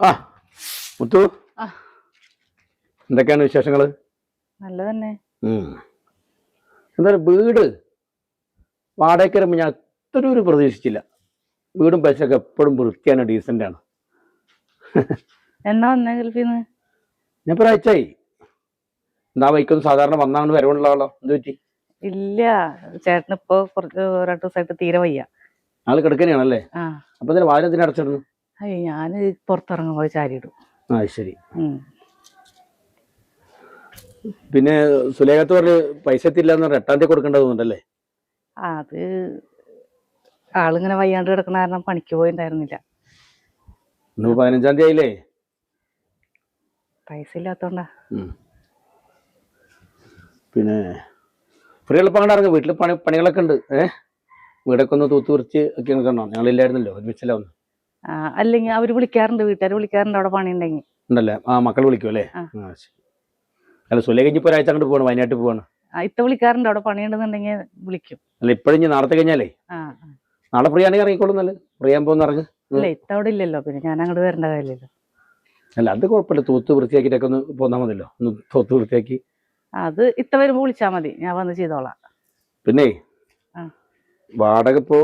ആ മുത്തു, ആ, എന്തൊക്കെയാണ് വിശേഷങ്ങള്? നല്ലതന്നെ. എന്തായാലും വീട് വാടകയ്ക്ക് വരുമ്പോൾ ഞാൻ അത്ര ഒരു പ്രതീക്ഷിച്ചില്ല. വീടും പൈസയൊക്കെ എപ്പോഴും വൃത്തിയാണ്, ഡീസൻ്റ് ആണ്. എന്നാ വന്നേ ഗൾഫിന്ന്? ഞാൻ ഇപ്പോൾ ഒരാഴ്ചയായി. എന്താ വൈക്കൊന്നും സാധാരണ വന്നാണ് വരവുള്ളതാണല്ലോ, എന്ത് പറ്റി? ഇല്ല, ചേട്ടന് ഇപ്പൊ കുറച്ച് രണ്ടു ദിവസമായിട്ട് തീരെ വയ്യ. ആള് കിടക്കനെയാണല്ലേ? ആ, അപ്പൊ ഇതിന് വാതിലെന്തിനാ അടച്ചിടുന്നു? അയ്യോ, ഞാന് പുറത്തിറങ്ങുമ്പോൾ ചാരിയിടും. ആ ശരി. പിന്നെ സുലേഖത്ത് പറഞ്ഞ് പൈസ എത്തില്ല എന്ന് പറഞ്ഞാൽ 8-ാം തീയതി കൊടുക്കേണ്ടതുണ്ടല്ലേ? അത് ആളിങ്ങനെ വയ്യാണ്ട് കിടക്കണ കാരണം പണിക്ക് പോയിണ്ടായിരുന്നില്ല. ഇന്ന് 15-ാം തീയതി ആയില്ലേ? പൈസ ഇല്ലാത്തോണ്ടാ. പിന്നെ ഫ്രീ എളുപ്പം അങ്ങോട്ട് ഇറങ്ങും. വീട്ടിൽ പണികളൊക്കെ ഉണ്ട്. വീടൊക്കെ ഒന്ന് തൂത്ത് കുറിച്ച് ഒക്കെ നിൽക്കണോ? ഞങ്ങളില്ലായിരുന്നല്ലോ, ഒരുമിച്ചല്ല ഒന്ന്. അല്ലെങ്കിൽ അവര് വിളിക്കാറുണ്ട്, വീട്ടുകാർ വിളിക്കാറുണ്ട് അവിടെ പണി ഉണ്ടെങ്കിൽ. ഉണ്ടല്ലേ? ആ, മക്കൾ വിളിക്കും അല്ലേ? ആ ശരി. അല്ല, സുലേഖ ഇപ്പോൾ ഒരാഴ്ച അങ്ങോട്ട് പോവാണ്, വയനാട്ടിൽ പോവാണ്. ഇത്ത വിളിക്കാറുണ്ട്, അവിടെ പണിയുണ്ടെന്നുണ്ടെങ്കിൽ വിളിക്കും. അല്ല, ഇപ്പോഴും നാളത്തെ കഴിഞ്ഞാലേ നാളെ ഫ്രീ ആണെങ്കിൽ ഇറങ്ങിക്കോളുന്നല്ലേ? ഫ്രീ ആകുമ്പോൾ ഒന്ന് ഇറങ്ങ്. അല്ല, ഇത്ത അവിടെ ഇല്ലല്ലോ, പിന്നെ ഞാൻ അങ്ങോട്ട് വരേണ്ട കാര്യമില്ലല്ലോ. അല്ല, അത് കുഴപ്പമില്ല. തൂത്ത് വൃത്തിയാക്കിയിട്ടൊക്കെ ഒന്ന് പോന്നാൽ മതിയല്ലോ. ഒന്ന് തൂത്ത് വൃത്തിയാക്കി അത് ഇത്ത വരുമ്പോൾ വിളിച്ചാൽ മതി, ഞാൻ വന്ന് ചെയ്തോളാം. പിന്നെ വാടക ഇപ്പോൾ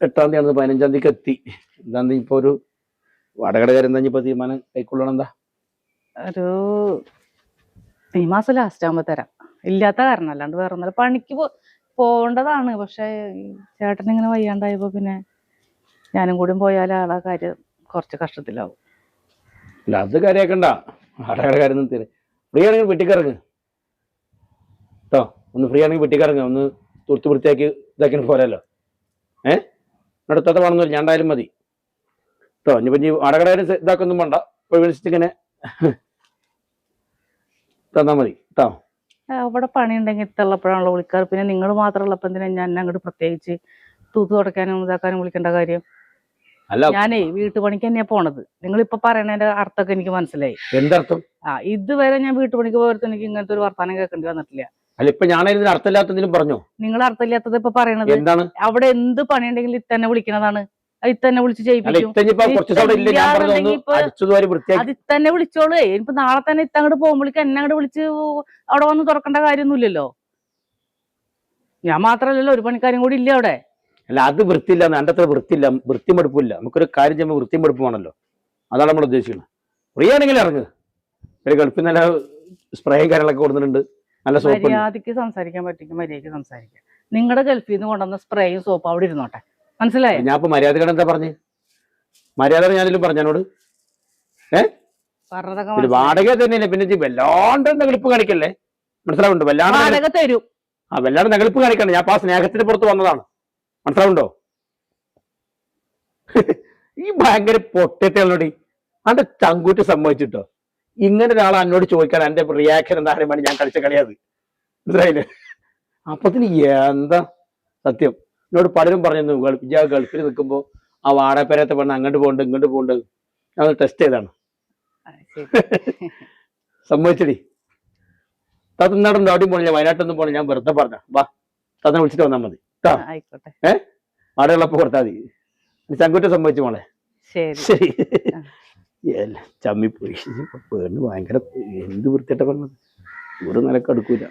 8-ാം തീയതി ആണ്, 15-ാം തീയതിക്ക് എത്തി. എന്താ ഇപ്പോൾ ഒരു വാടകയുടെ കാര്യം എന്താ ഇപ്പോൾ തീരുമാനം കൈക്കൊള്ളണം? എന്താ ഒരു ഈ മാസം ലാസ്റ്റ് ആകുമ്പോ തരാം. ഇല്ലാത്ത കാരണം അല്ലാണ്ട് വേറെ ഒന്നല്ല. പണിക്ക് പോകേണ്ടതാണ്, പക്ഷെ ചേട്ടൻ ഇങ്ങനെ വയ്യാണ്ടായപ്പോ പിന്നെ ഞാനും കൂടി പോയാൽ ആളെ കാര്യം കുറച്ച് കഷ്ടത്തിലാവും. അല്ല, അത് കാര്യമാക്കണ്ട. വാടകയുടെ കാര്യം ഒന്നും തീരെ. ഫ്രീ ആണെങ്കിൽ വെട്ടിക്കിറങ്ങ് കേട്ടോ. ഒന്ന് ഫ്രീ ആണെങ്കിൽ വെട്ടിക്കിറങ്ങ്, ഒന്ന് തൂത്ത് വൃത്തിയാക്കി ഇതാക്കി പോരാലോ. അടുത്തത്തെ വേണമെന്നില്ല, ഞാൻ ഉണ്ടായാലും മതി കേട്ടോ. ഇനിയിപ്പോൾ വാടകയുടെ കാര്യം ഇതാക്കൊന്നും വേണ്ട. ഇപ്പോൾ വിളിച്ചിട്ട് ഇങ്ങനെ തന്നാ മതി കേട്ടോ. അവിടെ പണി ഉണ്ടെങ്കിൽ ഇത്തുള്ളപ്പോഴാണല്ലോ വിളിക്കാറ്. പിന്നെ നിങ്ങൾ മാത്രം ഉള്ളപ്പോൾ എന്തിനാ ഞാൻ അങ്ങോട്ട് പ്രത്യേകിച്ച് തൂത്ത് തുടക്കാനും ഇതാക്കാനും വിളിക്കേണ്ട കാര്യം? അല്ല, ഞാനേ വീട്ടുപണിക്ക് തന്നെയാ പോണത്. നിങ്ങളിപ്പൊ പറയണതിന്റെ അർത്ഥമൊക്കെ എനിക്ക് മനസ്സിലായി. എന്തർത്ഥം? ഇതുവരെ ഞാൻ വീട്ടുപണിക്ക് പോയപ്പോ എനിക്ക് ഇങ്ങനത്തെ ഒരു വർത്താനം കേൾക്കേണ്ടി വന്നിട്ടില്ല. അല്ല, ഇപ്പൊ ഞാനതിന് അർത്ഥമില്ലാത്തതിലും പറഞ്ഞോ? നിങ്ങൾ അർത്ഥമില്ലാത്തത് ഇപ്പൊ പറയണത് എന്താണ്? അവിടെ എന്ത് പണിയുണ്ടെങ്കിലും ഇത്തന്നെ വിളിക്കണതാണ്, ഇത്തന്നെ വിളിച്ച് ചെയ്യിപ്പിക്കും. അത് ഇത്തന്നെ വിളിച്ചോളൂ. ഇനിയിപ്പോ നാളെ തന്നെ ഇത്തങ്ങോട്ട് പോകുമ്പോഴേക്കും എന്നെ അങ്ങോട്ട് വിളിച്ച് അവിടെ വന്ന് തുറക്കേണ്ട കാര്യമൊന്നുമില്ലല്ലോ. ഞാൻ മാത്രല്ലല്ലോ, ഒരു പണിക്കാരും കൂടി ഇല്ല അവിടെ. അല്ല, അത് വൃത്തിയില്ല, എൻ്റെ അത്ര വൃത്തിയില്ല, വൃത്തിമെടുപ്പില്ല. നമുക്കൊരു കാര്യം ചെയ്യുമ്പോൾ വൃത്തിമെടുപ്പുമാണല്ലോ, അതാണ് നമ്മൾ ഉദ്ദേശിക്കുന്നത്. ഫ്രീ ആണെങ്കിൽ ഇറങ്ങ്. ഒരു ഗൾഫിൽ നല്ല സ്പ്രേയും കാര്യങ്ങളൊക്കെ കൊടുത്തിട്ടുണ്ട്, നല്ല സോപ്പ്. മര്യാദയ്ക്ക് സംസാരിക്കാൻ പറ്റുമെങ്കിൽ മര്യാദയ്ക്ക് സംസാരിക്കാം. നിങ്ങളുടെ ഗൾഫിൽ നിന്ന് കൊണ്ടുവന്ന സ്പ്രേയും സോപ്പും അവിടെ ഇരുന്നോട്ടെ, മനസ്സിലായോ? ഞാൻ ഇപ്പൊ മര്യാദ എന്താ പറഞ്ഞു? മര്യാദ ഞാനെങ്കിലും പറഞ്ഞോട്. വാടക തന്നെയല്ലേ, പിന്നെ വല്ലാണ്ട് നെകളിപ്പ് കാണിക്കല്ലേ, മനസ്സിലാവുണ്ടോ? വാടക തരും. വല്ലാണ്ട് നെകളിപ്പ് കാണിക്കണ്ട. ഞാൻ ആ സ്നേഹത്തിന് പുറത്ത് വന്നതാണ്, മനസ്സിലാവുണ്ടോ? ഈ ഭയങ്കര പൊട്ടത്തേളോടി അന്റെ ചങ്കൂറ്റ് സമ്മതിച്ചിട്ടോ. ഇങ്ങനെ ഒരാൾ എന്നോട് ചോദിക്കാൻ എന്റെ റിയാക്ഷൻ എന്താ അറിയാൻ വേണ്ടി ഞാൻ കളിച്ച കളിയത്, മനസ്സിലായില്ലേ? അപ്പത്തിന് എന്താ സത്യം എന്നോട് പലരും പറഞ്ഞു, ഗൾഫിൽ നിൽക്കുമ്പോൾ ആ വാടകപ്പേരത്തെ പെണ്ണ് അങ്ങോട്ട് പോകണ്ട് ഇങ്ങോട്ട് പോകണ്ട്. ഞാൻ ടെസ്റ്റ് ചെയ്താണ്. സമ്മതിച്ചടി. തന്നാടുണ്ടോ? അവിടെയും പോണില്ല, വയനാട്ടൊന്നും പോണില്ല. ഞാൻ വെറുതെ പറഞ്ഞ വാ, തന്നെ വിളിച്ചിട്ട് വന്നാൽ മതി കേട്ടോ. വാടകയുള്ളപ്പോ കൊടുത്താൽ മതി. ചങ്കൂറ്റ സമ്മതിച്ചു മോളെ. ശരി. ചമ്മിപ്പോയി. പെണ്ണ് ഭയങ്കര എന്ത് വൃത്തിയായിട്ട പറഞ്ഞത്. ഒരു നിലക്ക് അടുക്കൂല.